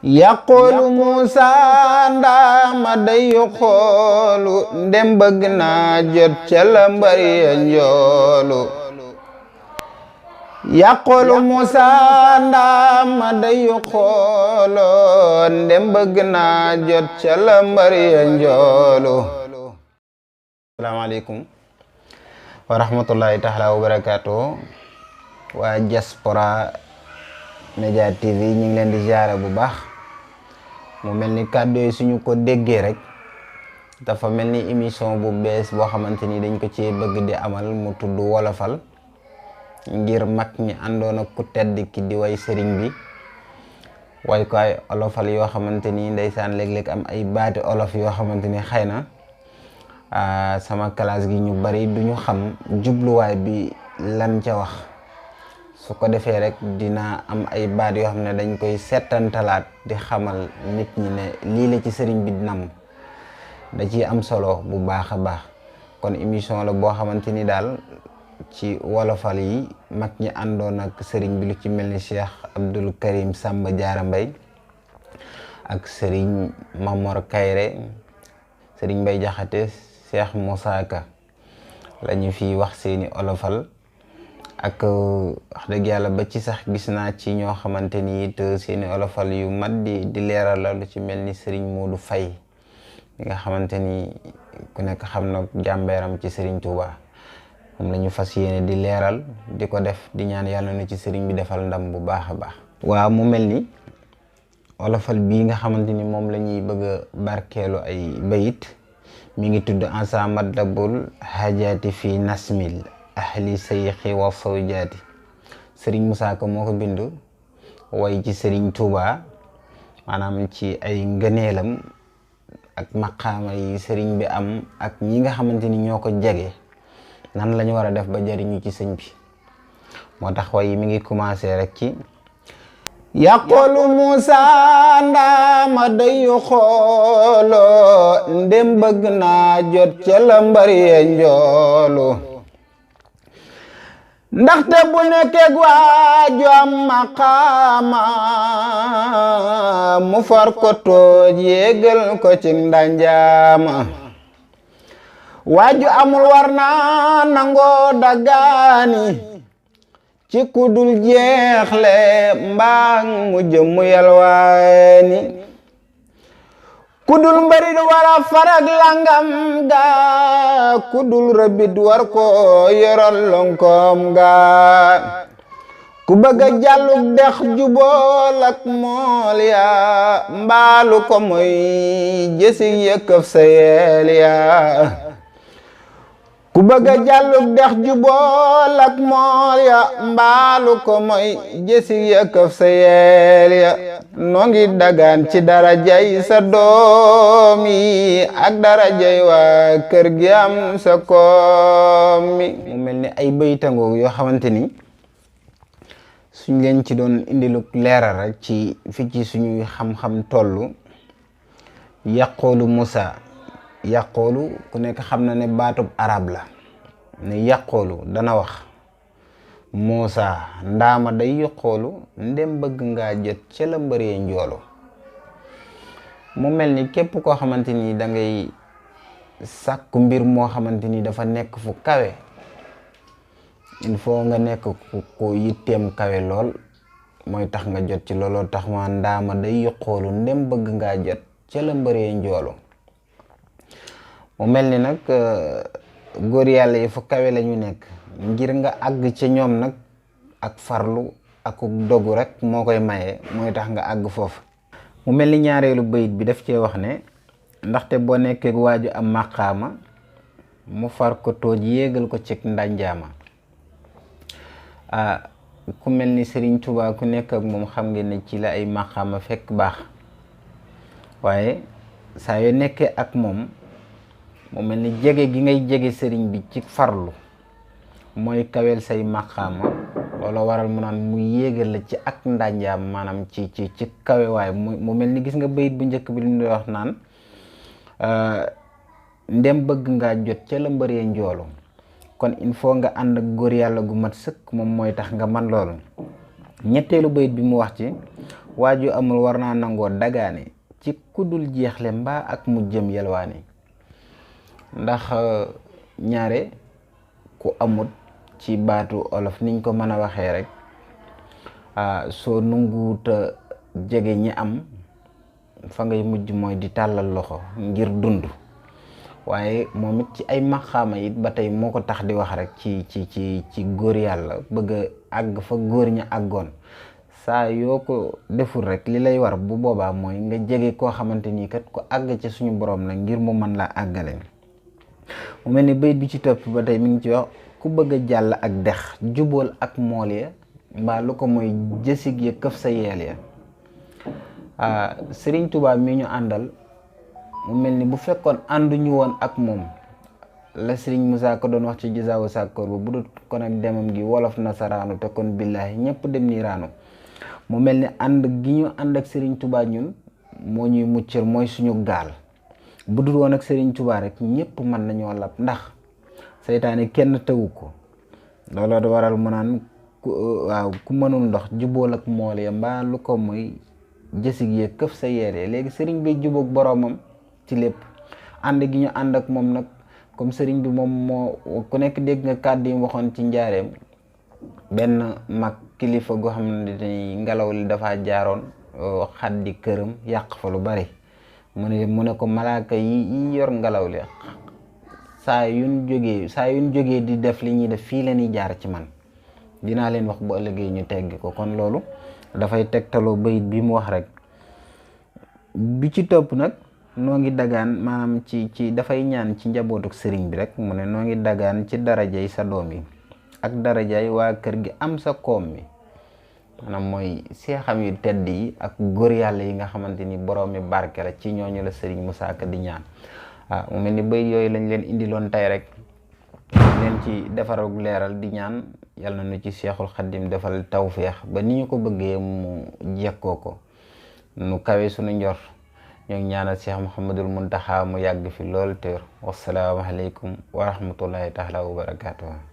yaqulu Musa ndaama day xoolu ndem bëgg naa jot ca la mbari ya njoolu yaqulu Musa ndaama day xoolu ndem bëgg naa jot ca la mbari ya njoolu. Asalaamaaleykum wa rahmatullahi taala wa barakaatu waa Diaspora Media TV ñu ngi leen di ziare bu baax. mu mel ni kàddu yi suñu ko déggee rek dafa mel ni émission bu bees boo xamante ni dañ ko ci bëgg di amal mu tudd wolofal ngir mag ñi àndoon ak ku tedd ki di way sëriñ bi way ko ay olofal yoo xamante ni ndeysaan léeg-léeg am ay baati olof yoo xamante ni xëy na sama classe gi ñu bari duñu xam jubluwaay bi lan ca wax. su ko defee rek dina am ay baat yoo xam ne dañ koy settantalaat di xamal nit ñi ne lii la ci sëriñ bi nam da ciy am solo bu baax a baax. kon émission la boo xamante ni daal ci wolofal yi mag ñi àndoon ak sëriñ bi lu ci mel ni Cheikh Abdul Karim Samba Diarra Mbaye ak sëriñ Mamor Kayre sëriñ Mbay Jaxate Cheikh Moussa Ka la ñu fi wax seeni olofal. ak wax dëgg yàlla ba ci sax gis naa ci ñoo xamante ni it seeni olofal yu mat di leeral la lu ci mel ni Serigne Modou Faye mi nga xamante ni ku nekk xam na jàmbeeram ci Serigne Touba moom la ñu fas yéene di leeral di ko def di ñaan yàlla na ci Serigne bi defal ndam bu baax a baax. waaw mu mel ni olofal bii nga xamante ni moom la ñuy bëgg a barkeelu ay bayit mi ngi tudd Ansa Matlabul Hajaati fi Nasmil ahli sayxi wa sawjaati. Serigne Moussa Ka moo ko bind way ci Serigne Touba maanaam ci ay ngëneelam ak maqaama yi Serigne bi am ak ñi nga xamante ni ñoo ko jege nan lañu war a def ba jariñu ci sëñ bi. moo tax way mi ngi commencé rek ci yaqulu Musa ndaama day xoolo ndem bëgg naa jot ca la mbari ya njoolu ndaxte bu nekkeeg waaju am maqaama mu far ko tooj yéegal ko ci ndanjaama waaju amul war naa nangoo dagaani ci kudul jeexle mbaa mu jëmmu yalwaani kudul mbarit wara farag langam ga kudul rabit war ko yoral lonkom ga ku bëgga jàlluk dex jubool ak mool ya mbaalu ko moy jësig yëkkëf sa yeel ya ku bëgga jàlluk dex jubool ak mool ya mbaalu ko moy jësig yëkkëf sa yeel ya noo ngi dagaan ci darajay sa doom yi ak darajay waa kër gi am sa koom mi. mu mel ni ay baytangoog yoo xamante ni suñ leen ci doon indiluk leeral rek ci fi ci suñuy xam-xam tollu. yaqulu Musa yaqulu ku nekk xam na ne baatub arab la ne yaqulu dana wax Musa ndaama day yaqulu ndem bëgg ngaa jot ca la mbëree njoolu. mu mel ni képp koo xamante ni da ngay sàkku mbir moo xamante ni dafa nekk fu kawe il faut nga nekk ku yitteem kawe lool mooy tax nga jot ci looloo tax ma ndaama day yaqulu ndem bëgg ngaa jot ca la mbëree njoolu. mu mel ni nag góor yàlla yi fu kawe la ñu nekk ngir nga àgg ca ñoom nag ak farlu ak dogu rek moo koy maye mooy tax nga àgg foofu. mu mel ni ñaareelu bayit bi daf cee wax ne ndaxte boo nekkee waaju am maqaama mu far ko tooj yéegal ko ci ndanjaama. ku mel ni Serigne Touba ku nekk ak moom xam ngeen ne ci la ay maqaama fekk baax waaye saa yoo nekkee ak moom mu mel ni jege gi ngay jege sëriñ bi ci farlu mooy kawel say maqaama loola waral mu naan mu yéegal la ci ak ndanjaam maanaam ci kawe waaye mu mel ni gis nga bayit bu njëkk bi li mu wax naan ndem bëgg ngaa jot ca la mbëree njoolu. kon il faut nga ànd ak góor yàlla gu mat sëkk moom mooy tax nga man loolu. ñetteelu bayit bi mu wax ci waaju amul war naa nangoo dagaane ci kudul jeexle mbaa ak mu jëm yelwaani ndax ñaare ku amut ci baatu olof niñ ko mën a waxee rek soo nunguuta jege ñi am fa ngay mujj mooy di tàllal loxo ngir dund waaye moom it ci ay maqaama it ba tey moo ko tax di wax rek ci góor yàlla bëgg a àgg fa góor ña àggoon saa yoo ko deful rek li lay war bu boobaa mooy nga jege koo xamante ni kat ko àgg ci suñu borom la ngir mu mën laa àggale mu mel ni bayit bi ci topp ba tey mi ngi ci wax ku bëgg a jàll ak dex jubóol ak mool ya mbaa lu ko mooy jësig ya këf sa yeel ya Sëriñ Tuubaa mi ñu àndal mu mel ni bu fekkoon ànduñu woon ak moom la Sëriñ Musaa Ka doon wax ci Jazaawu Sàkkoor bu dul kon ak demam gi wolof nasaraanu te kon billaahi ñëpp dem ni raanu mu mel ni ànd gi ñu ànd ak Sëriñ Tuubaa ñun moo ñuy muccal mooy suñu gaal bu dul woon ak Sëriñ Tuubaa rek ñëpp mën nañoo lab ndax seytaane kenn tëwu ko looloo da waral mu naan ku mënul ndox jubóol ak mool ya mbaa lu ko muy jësig yee këf sa yeere léegi sëriñ bi jubóog boroomam ci lépp ànd gi ñu ànd ak moom nag comme sëriñ bi moom moo ku nekk dégg nga kàddu yi waxoon ci njaareem benn mag kilifa goo xam ne ni ngelaw li dafa jaaroon xaddi këram yàq fa lu bari mu ne ko malaaka yi yor ngelaw li saa yuñ jógee di def li ñuy def fii la ñuy jaar ci man dinaa leen wax bu ëllëgee ñu teggi ko kon loolu dafay tegtaloo bayit bi mu wax rek bi ci topp nag noo ngi dagaan maanaam ci dafay ñaan ci njabootuk sëriñ bi rek mu ne noo ngi dagaan ci darajay sa doom yi ak darajay waa kër gi am sa koom mi maanaam mooy seexam yu tedd yi ak góor yàlla yi nga xamante ni borom mi barke la ci ñooñu la sëriñ Musaa Ka di ñaan mu mel ni bayit yooyu lañ leen indiloon tey rek leen ci defarug leeral di ñaan yàlla na nu ci Seexul Xaddim defal tawféex ba ni ñu ko bëggee mu jekkoo ko nu kawe suñu njor ñoo ngi ñaanal Cheikh Mouhamadul Muntaxa mu yàgg fi lool te wassalaamu aleykum wa rahmatullahi taala wa barakaatuh